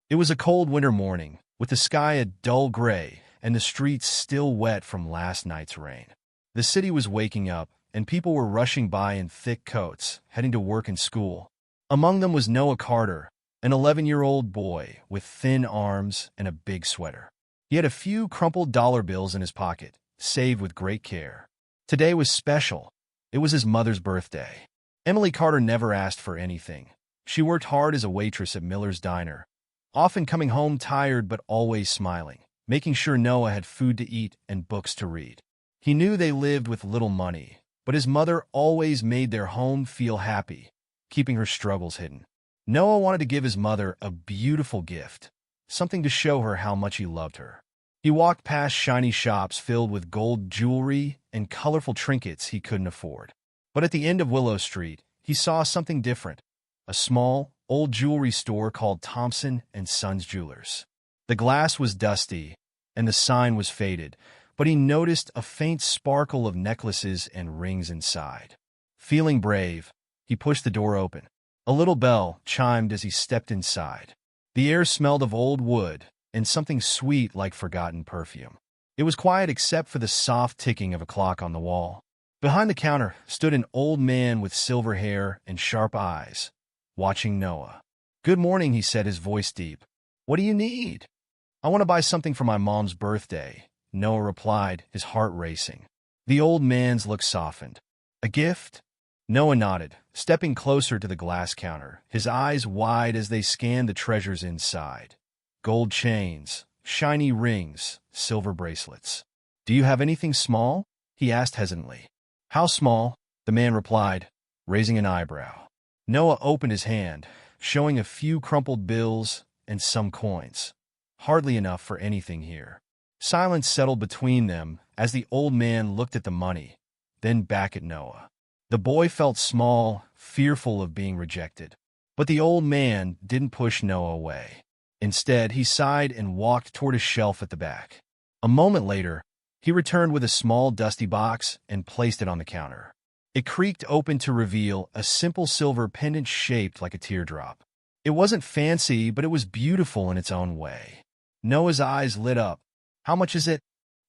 It was a cold winter morning, with the sky a dull gray and the streets still wet from last night's rain. The city was waking up, and people were rushing by in thick coats, heading to work and school. Among them was Noah Carter, an 11-year-old boy with thin arms and a big sweater. He had a few crumpled dollar bills in his pocket, saved with great care. Today was special. It was his mother's birthday. Emily Carter never asked for anything. She worked hard as a waitress at Miller's Diner, often coming home tired but always smiling, making sure Noah had food to eat and books to read. He knew they lived with little money, but his mother always made their home feel happy, keeping her struggles hidden. Noah wanted to give his mother a beautiful gift, something to show her how much he loved her. He walked past shiny shops filled with gold jewelry and colorful trinkets he couldn't afford. But at the end of Willow Street, he saw something different. A small, old jewelry store called Thompson & Sons Jewelers. The glass was dusty, and the sign was faded, but he noticed a faint sparkle of necklaces and rings inside. Feeling brave, he pushed the door open. A little bell chimed as he stepped inside. The air smelled of old wood and something sweet like forgotten perfume. It was quiet except for the soft ticking of a clock on the wall. Behind the counter stood an old man with silver hair and sharp eyes, watching Noah. "Good morning," he said, his voice deep. "What do you need?" "I want to buy something for my mom's birthday," Noah replied, his heart racing. The old man's look softened. "A gift?" Noah nodded, stepping closer to the glass counter, his eyes wide as they scanned the treasures inside. Gold chains, shiny rings, silver bracelets. "Do you have anything small?" he asked hesitantly. "How small?" the man replied, raising an eyebrow. Noah opened his hand, showing a few crumpled bills and some coins. Hardly enough for anything here. Silence settled between them as the old man looked at the money, then back at Noah. The boy felt small, fearful of being rejected. But the old man didn't push Noah away. Instead, he sighed and walked toward a shelf at the back. A moment later, he returned with a small dusty box and placed it on the counter. It creaked open to reveal a simple silver pendant shaped like a teardrop. It wasn't fancy, but it was beautiful in its own way. Noah's eyes lit up. "How much is it?"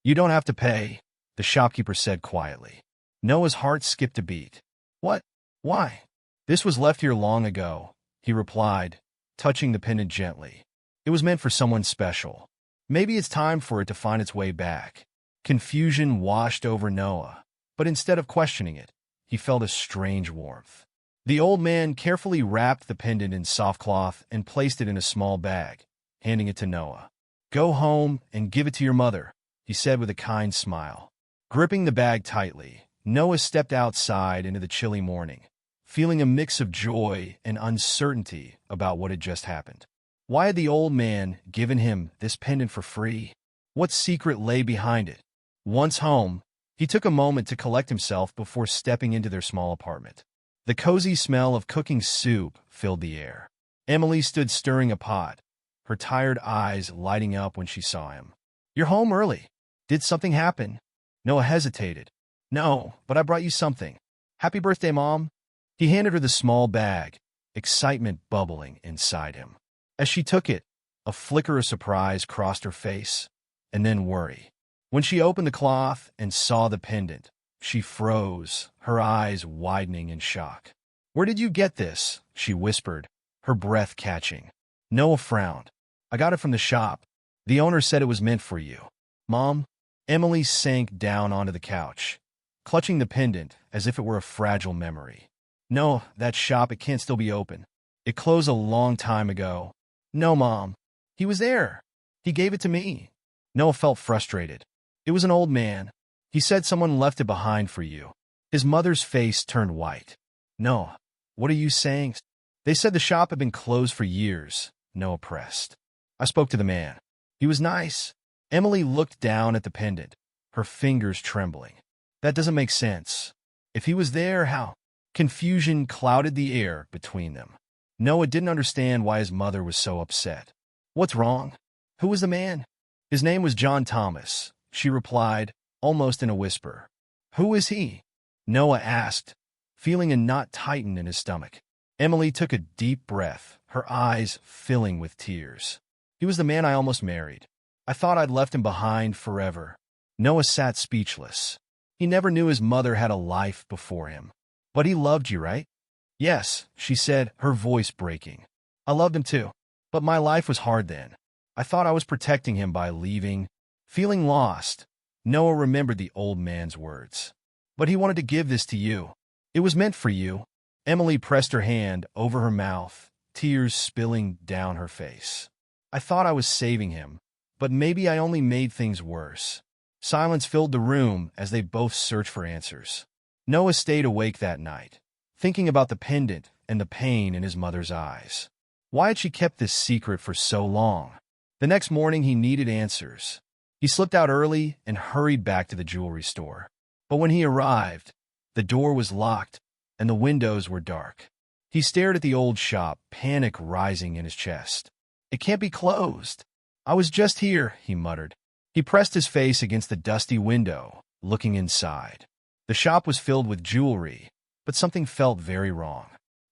"You don't have to pay," the shopkeeper said quietly. Noah's heart skipped a beat. "What? Why?" "This was left here long ago," he replied, touching the pendant gently. "It was meant for someone special. Maybe it's time for it to find its way back." Confusion washed over Noah, but instead of questioning it, he felt a strange warmth. The old man carefully wrapped the pendant in soft cloth and placed it in a small bag, handing it to Noah. "Go home and give it to your mother," he said with a kind smile. Gripping the bag tightly, Noah stepped outside into the chilly morning, feeling a mix of joy and uncertainty about what had just happened. Why had the old man given him this pendant for free? What secret lay behind it? Once home, he took a moment to collect himself before stepping into their small apartment. The cozy smell of cooking soup filled the air. Emily stood stirring a pot, her tired eyes lighting up when she saw him. "You're home early. Did something happen?" Noah hesitated. "No, but I brought you something. Happy birthday, Mom." He handed her the small bag, excitement bubbling inside him. As she took it, a flicker of surprise crossed her face, and then worry. When she opened the cloth and saw the pendant, she froze, her eyes widening in shock. "Where did you get this?" she whispered, her breath catching. Noah frowned. "I got it from the shop. The owner said it was meant for you." "Mom?" Emily sank down onto the couch, clutching the pendant as if it were a fragile memory. "No, that shop, it can't still be open. It closed a long time ago." "No, Mom. He was there. He gave it to me." Noah felt frustrated. "It was an old man. He said someone left it behind for you." His mother's face turned white. "Noah, what are you saying?" "They said the shop had been closed for years," Noah pressed. "I spoke to the man. He was nice." Emily looked down at the pendant, her fingers trembling. "That doesn't make sense. If he was there, how?" Confusion clouded the air between them. Noah didn't understand why his mother was so upset. "What's wrong? Who was the man?" "His name was John Thomas," she replied, almost in a whisper. "Who is he?" Noah asked, feeling a knot tighten in his stomach. Emily took a deep breath, her eyes filling with tears. He was the man I almost married. I thought I'd left him behind forever. Noah sat speechless. He never knew his mother had a life before him. But he loved you, right? Yes, she said, her voice breaking. I loved him too. But my life was hard then. I thought I was protecting him by leaving. Feeling lost, Noah remembered the old man's words. But he wanted to give this to you. It was meant for you. Emily pressed her hand over her mouth, tears spilling down her face. I thought I was saving him, but maybe I only made things worse. Silence filled the room as they both searched for answers. Noah stayed awake that night, thinking about the pendant and the pain in his mother's eyes. Why had she kept this secret for so long? The next morning he needed answers. He slipped out early and hurried back to the jewelry store. But when he arrived, the door was locked and the windows were dark. He stared at the old shop, panic rising in his chest. It can't be closed. I was just here, he muttered. He pressed his face against the dusty window, looking inside. The shop was filled with jewelry, but something felt very wrong.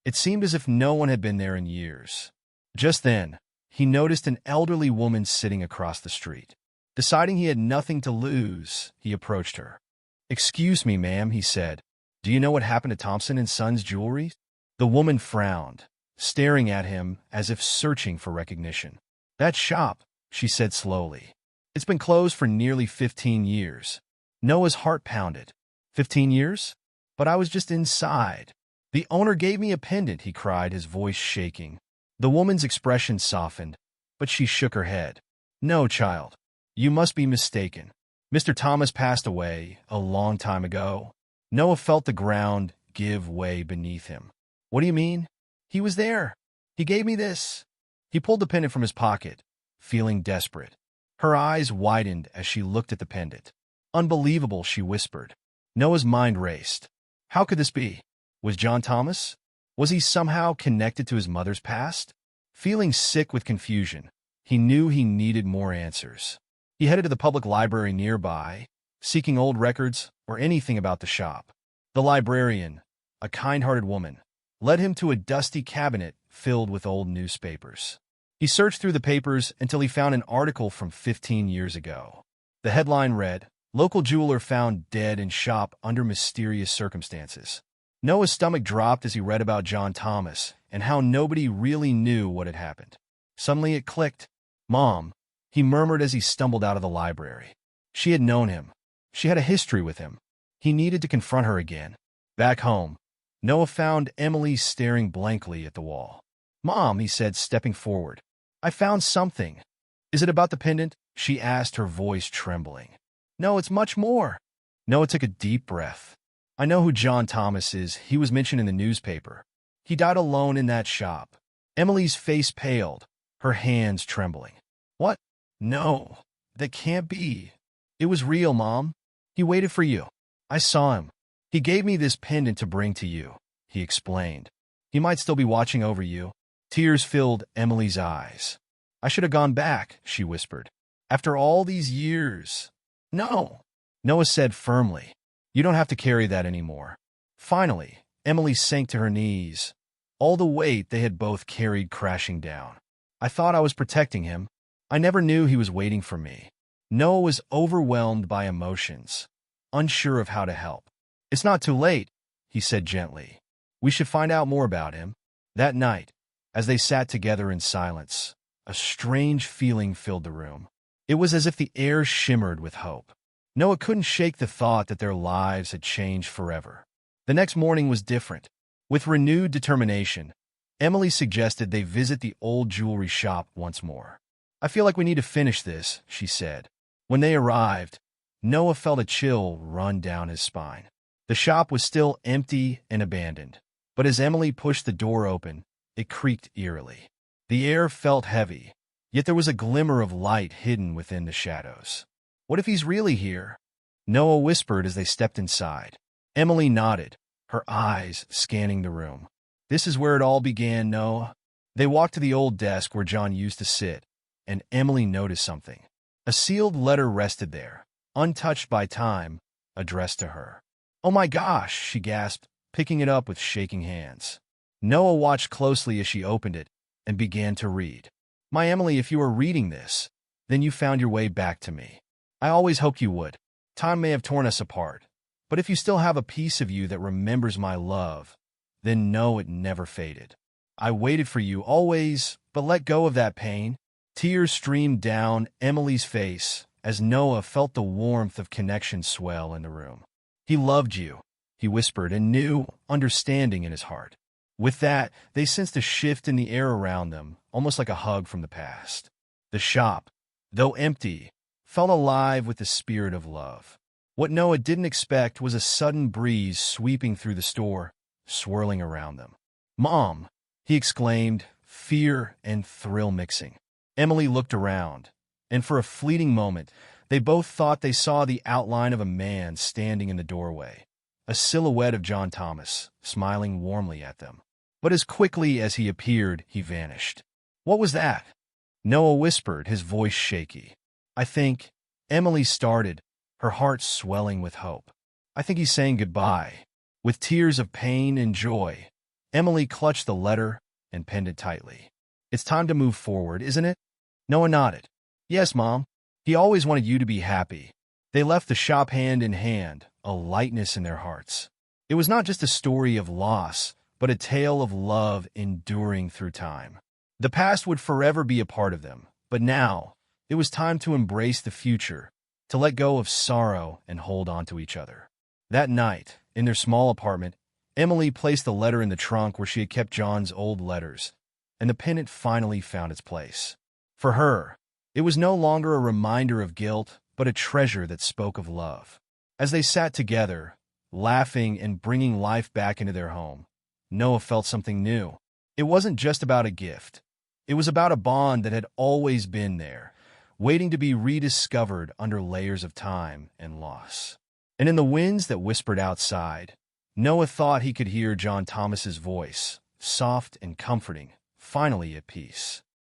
It seemed as if no one had been there in years. Just then, he noticed an elderly woman sitting across the street. Deciding he had nothing to lose, he approached her. "Excuse me, ma'am," he said. "Do you know what happened to Thompson and Sons jewelry?" The woman frowned, staring at him as if searching for recognition. "That shop," she said slowly. "It's been closed for nearly 15 years. Noah's heart pounded. 15 years? But I was just inside. The owner gave me a pendant," he cried, his voice shaking. The woman's expression softened, but she shook her head. "No, child. You must be mistaken. Mr. Thomas passed away a long time ago." Noah felt the ground give way beneath him. "What do you mean?" "He was there. He gave me this." He pulled the pendant from his pocket, feeling desperate. Her eyes widened as she looked at the pendant. "Unbelievable," she whispered. Noah's mind raced. How could this be? Was John Thomas? Was he somehow connected to his mother's past? Feeling sick with confusion, he knew he needed more answers. He headed to the public library nearby, seeking old records or anything about the shop. The librarian, a kind-hearted woman, led him to a dusty cabinet filled with old newspapers. He searched through the papers until he found an article from 15 years ago. The headline read, "Local jeweler found dead in shop under mysterious circumstances." Noah's stomach dropped as he read about John Thomas and how nobody really knew what had happened. Suddenly it clicked. "Mom," he murmured as he stumbled out of the library. She had known him. She had a history with him. He needed to confront her again. Back home, Noah found Emily staring blankly at the wall. "Mom," he said, stepping forward. "I found something." "Is it about the pendant?" she asked, her voice trembling. "No, it's much more." Noah took a deep breath. "I know who John Thomas is. He was mentioned in the newspaper. He died alone in that shop." Emily's face paled, her hands trembling. "What? No, that can't be. It was real, Mom. He waited for you. I saw him. He gave me this pendant to bring to you," he explained. "He might still be watching over you." Tears filled Emily's eyes. "I should have gone back," she whispered. "After all these years." "No," Noah said firmly. "You don't have to carry that anymore." Finally, Emily sank to her knees, all the weight they had both carried crashing down. "I thought I was protecting him. I never knew he was waiting for me." Noah was overwhelmed by emotions, unsure of how to help. "It's not too late," he said gently. "We should find out more about him." That night, as they sat together in silence, a strange feeling filled the room. It was as if the air shimmered with hope. Noah couldn't shake the thought that their lives had changed forever. The next morning was different. With renewed determination, Emily suggested they visit the old jewelry shop once more. "I feel like we need to finish this," she said. When they arrived, Noah felt a chill run down his spine. The shop was still empty and abandoned, but as Emily pushed the door open, it creaked eerily. The air felt heavy, yet there was a glimmer of light hidden within the shadows. "What if he's really here?" Noah whispered as they stepped inside. Emily nodded, her eyes scanning the room. "This is where it all began, Noah." They walked to the old desk where John used to sit, and Emily noticed something. A sealed letter rested there, untouched by time, addressed to her. "Oh my gosh," she gasped, picking it up with shaking hands. Noah watched closely as she opened it and began to read. My Emily, if you are reading this, then you found your way back to me. I always hoped you would. Time may have torn us apart, but if you still have a piece of you that remembers my love, then know it never faded. I waited for you always, but let go of that pain. Tears streamed down Emily's face as Noah felt the warmth of connection swell in the room. He loved you, he whispered, and knew understanding in his heart. With that, they sensed a shift in the air around them, almost like a hug from the past. The shop, though empty, felt alive with the spirit of love. What Noah didn't expect was a sudden breeze sweeping through the store, swirling around them. "Mom!" he exclaimed, fear and thrill mixing. Emily looked around, and for a fleeting moment, they both thought they saw the outline of a man standing in the doorway, a silhouette of John Thomas, smiling warmly at them. But as quickly as he appeared, he vanished. "What was that?" Noah whispered, his voice shaky. "I think," Emily started, her heart swelling with hope. "I think he's saying goodbye." With tears of pain and joy, Emily clutched the letter and pinned it tightly. "It's time to move forward, isn't it?" Noah nodded. "Yes, Mom. He always wanted you to be happy." They left the shop hand in hand, a lightness in their hearts. It was not just a story of loss, but a tale of love enduring through time. The past would forever be a part of them, but now it was time to embrace the future, to let go of sorrow and hold on to each other. That night, in their small apartment, Emily placed the letter in the trunk where she had kept John's old letters, and the pennant finally found its place. For her, it was no longer a reminder of guilt, but a treasure that spoke of love. As they sat together, laughing and bringing life back into their home, Noah felt something new. It wasn't just about a gift. It was about a bond that had always been there, waiting to be rediscovered under layers of time and loss. And in the winds that whispered outside, Noah thought he could hear John Thomas's voice, soft and comforting, finally at peace.